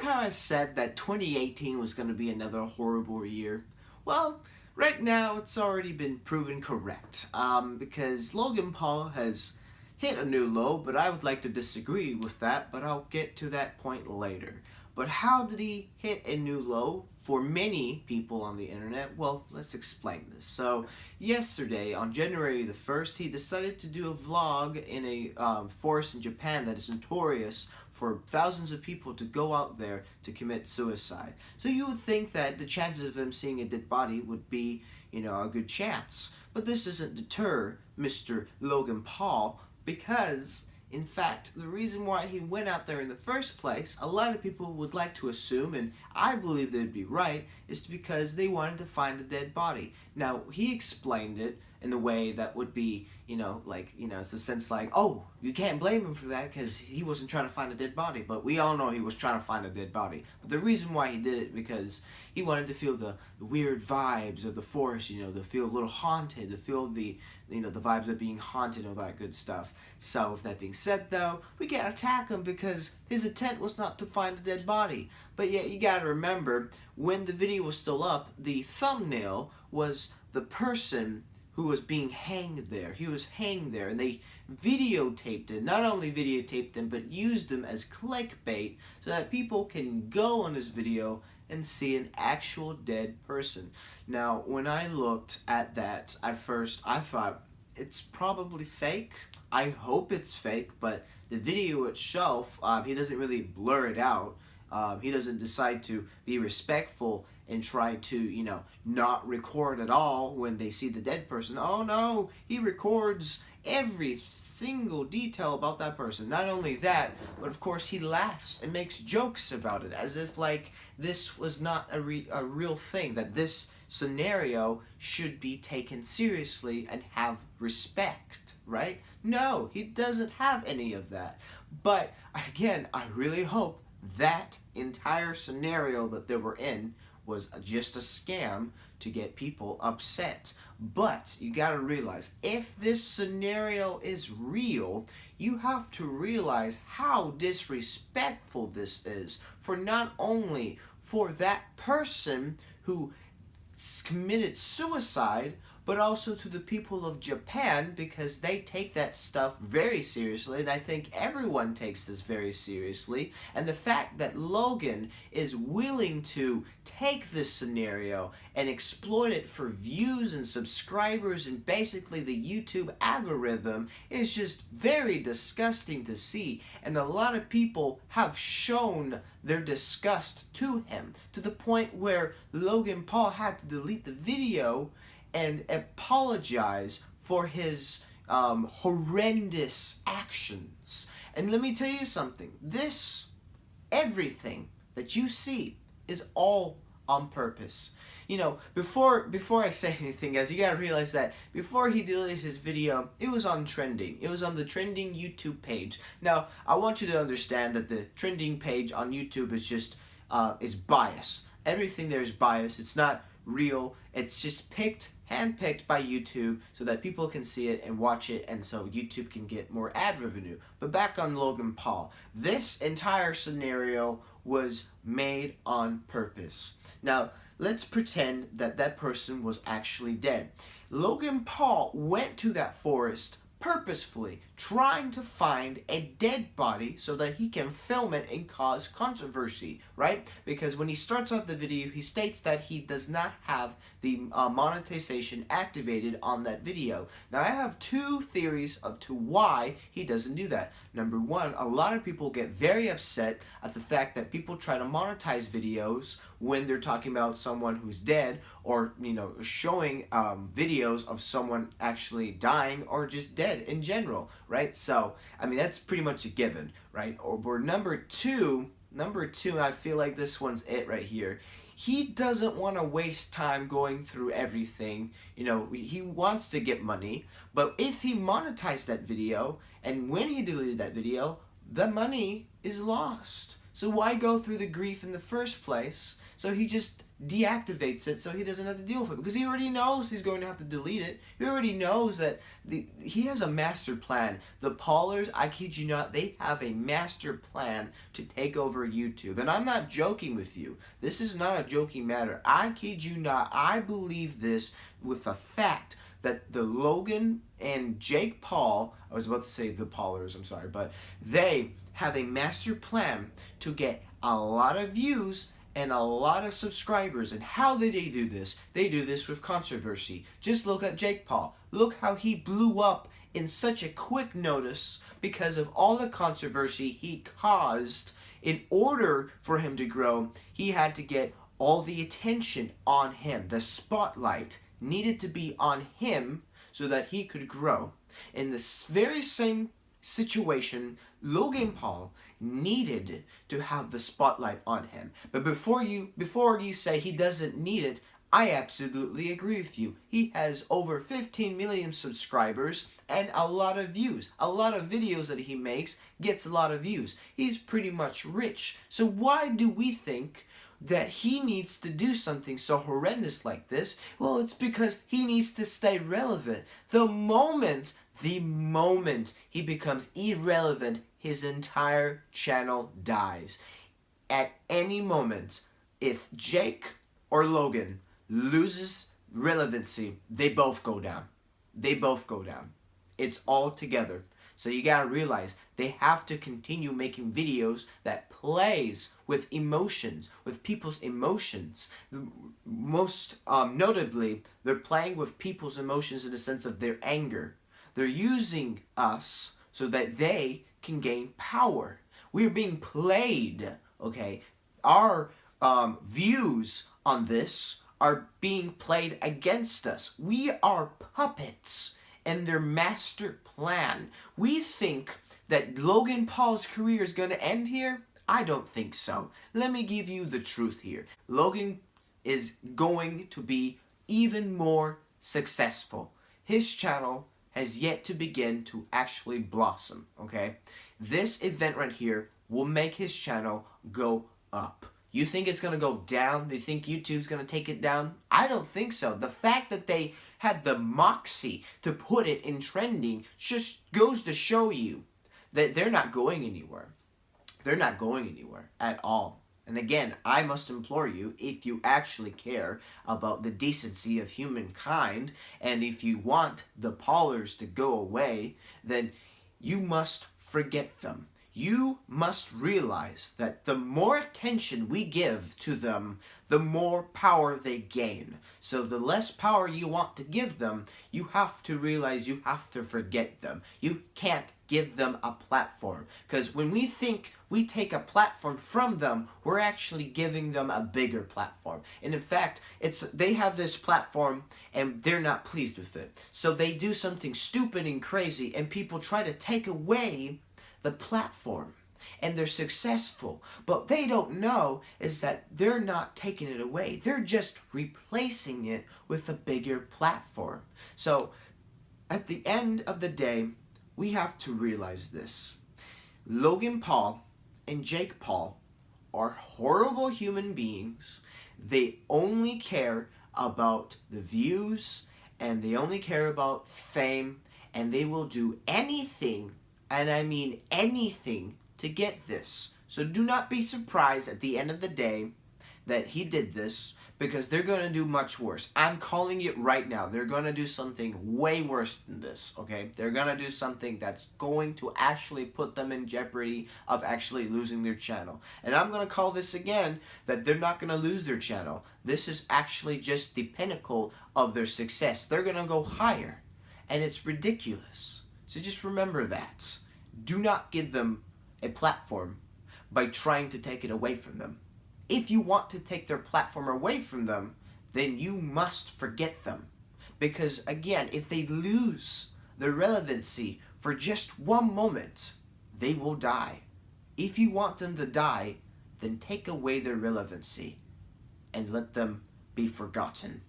how I said that 2018 was going to be another horrible year? Well, right now it's already been proven correct because Logan Paul has hit a new low, but I would like to disagree with that, but I'll get to that point later. But how did he hit a new low for many people on the internet? Well, let's explain this. So, yesterday, on January the 1st, he decided to do a vlog in a forest in Japan that is notorious for thousands of people to go out there to commit suicide. So you would think that the chances of him seeing a dead body would be, a good chance. But this doesn't deter Mr. Logan Paul because in fact, the reason why he went out there in the first place, a lot of people would like to assume, and I believe they'd be right, is because they wanted to find a dead body. Now, he explained it in the way that would be, it's the sense like, oh, you can't blame him for that because he wasn't trying to find a dead body. But we all know he was trying to find a dead body. But the reason why he did it because he wanted to feel the weird vibes of the forest, to feel a little haunted, to feel the vibes of being haunted and all that good stuff. So with that being said though, we can't attack him because his intent was not to find a dead body. But yet you gotta remember, when the video was still up, the thumbnail was the person who was being hanged there. He was hanged there and they videotaped it. Not only videotaped them, but used them as clickbait so that people can go on this video and see an actual dead person. Now, when I looked at that, at first I thought it's probably fake. I hope it's fake, but the video itself, he doesn't really blur it out. He doesn't decide to be respectful and try to, not record at all when they see the dead person. Oh no, he records every single detail about that person. Not only that, but of course he laughs and makes jokes about it as if like this was not a real thing, that this scenario should be taken seriously and have respect, right? No, he doesn't have any of that. But again, I really hope that entire scenario that they were in was just a scam to get people upset. But you gotta realize, if this scenario is real, you have to realize how disrespectful this is for not only for that person who committed suicide, but also to the people of Japan, because they take that stuff very seriously, and I think everyone takes this very seriously. And the fact that Logan is willing to take this scenario and exploit it for views and subscribers and basically the YouTube algorithm is just very disgusting to see. And a lot of people have shown their disgust to him, to the point where Logan Paul had to delete the video and apologize for his horrendous actions. And let me tell you something, everything that you see is all on purpose. Before I say anything, guys, you gotta realize that before he deleted his video, it was on trending. It was on the trending YouTube page. Now, I want you to understand that the trending page on YouTube is just, is biased. Everything there is biased. It's not real. It's just handpicked by YouTube so that people can see it and watch it, and so YouTube can get more ad revenue. But back on Logan Paul, this entire scenario was made on purpose. Now, let's pretend that that person was actually dead. Logan Paul went to that forest purposefully, trying to find a dead body so that he can film it and cause controversy, right? Because when he starts off the video, he states that he does not have the monetization activated on that video. Now, I have two theories of to why he doesn't do that. Number one, a lot of people get very upset at the fact that people try to monetize videos when they're talking about someone who's dead, or showing videos of someone actually dying or just dead in general, right? So I mean, that's pretty much a given, right? Or number two, I feel like this one's it right here. He doesn't want to waste time going through everything. He wants to get money, but if he monetized that video and when he deleted that video, the money is lost. So why go through the grief in the first place? So he just deactivates it so he doesn't have to deal with it, because he already knows he's going to have to delete it. He already knows that he has a master plan. The Paulers, I kid you not, they have a master plan to take over YouTube. And I'm not joking with you. This is not a joking matter. I kid you not. I believe this with a fact that the Logan and Jake Paul, I was about to say the Paulers, I'm sorry, but they have a master plan to get a lot of views and a lot of subscribers. And how did they do this? They do this with controversy. Just look at Jake Paul. Look how he blew up in such a quick notice because of all the controversy he caused. In order for him to grow, he had to get all the attention on him. The spotlight needed to be on him so that he could grow. In this very same situation, Logan Paul needed to have the spotlight on him. But before you say he doesn't need it, I absolutely agree with you. He has over 15 million subscribers and a lot of views. A lot of videos that he makes gets a lot of views. He's pretty much rich. So why do we think that he needs to do something so horrendous like this? Well, it's because he needs to stay relevant. The moment he becomes irrelevant, his entire channel dies. At any moment, if Jake or Logan loses relevancy, they both go down. They both go down. It's all together. So you gotta realize they have to continue making videos that plays with emotions, with people's emotions. Most notably, they're playing with people's emotions in the sense of their anger. They're using us so that they can gain power. We're being played, okay? Our views on this are being played against us. We are puppets in their master plan. We think that Logan Paul's career is going to end here? I don't think so. Let me give you the truth here. Logan is going to be even more successful. His channel has yet to begin to actually blossom, okay? This event right here will make his channel go up. You think it's going to go down? Do you think YouTube's going to take it down? I don't think so. The fact that they had the moxie to put it in trending just goes to show you that they're not going anywhere. They're not going anywhere at all. And again, I must implore you, if you actually care about the decency of humankind, and if you want the Paulers to go away, then you must forget them. You must realize that the more attention we give to them, the more power they gain. So the less power you want to give them, you have to realize you have to forget them. You can't give them a platform. Because when we think we take a platform from them, we're actually giving them a bigger platform. And in fact, they have this platform and they're not pleased with it. So they do something stupid and crazy and people try to take away the platform, and they're successful. But they don't know is that they're not taking it away. They're just replacing it with a bigger platform. So at the end of the day, we have to realize this. Logan Paul and Jake Paul are horrible human beings. They only care about the views and they only care about fame, and they will do anything, and I mean anything, to get this. So do not be surprised at the end of the day that he did this, because they're going to do much worse. I'm calling it right now. They're going to do something way worse than this, okay? They're going to do something that's going to actually put them in jeopardy of actually losing their channel. And I'm going to call this again that they're not going to lose their channel. This is actually just the pinnacle of their success. They're going to go higher, and it's ridiculous. So just remember that. Do not give them a platform by trying to take it away from them. If you want to take their platform away from them, then you must forget them. Because again, if they lose their relevancy for just one moment, they will die. If you want them to die, then take away their relevancy and let them be forgotten.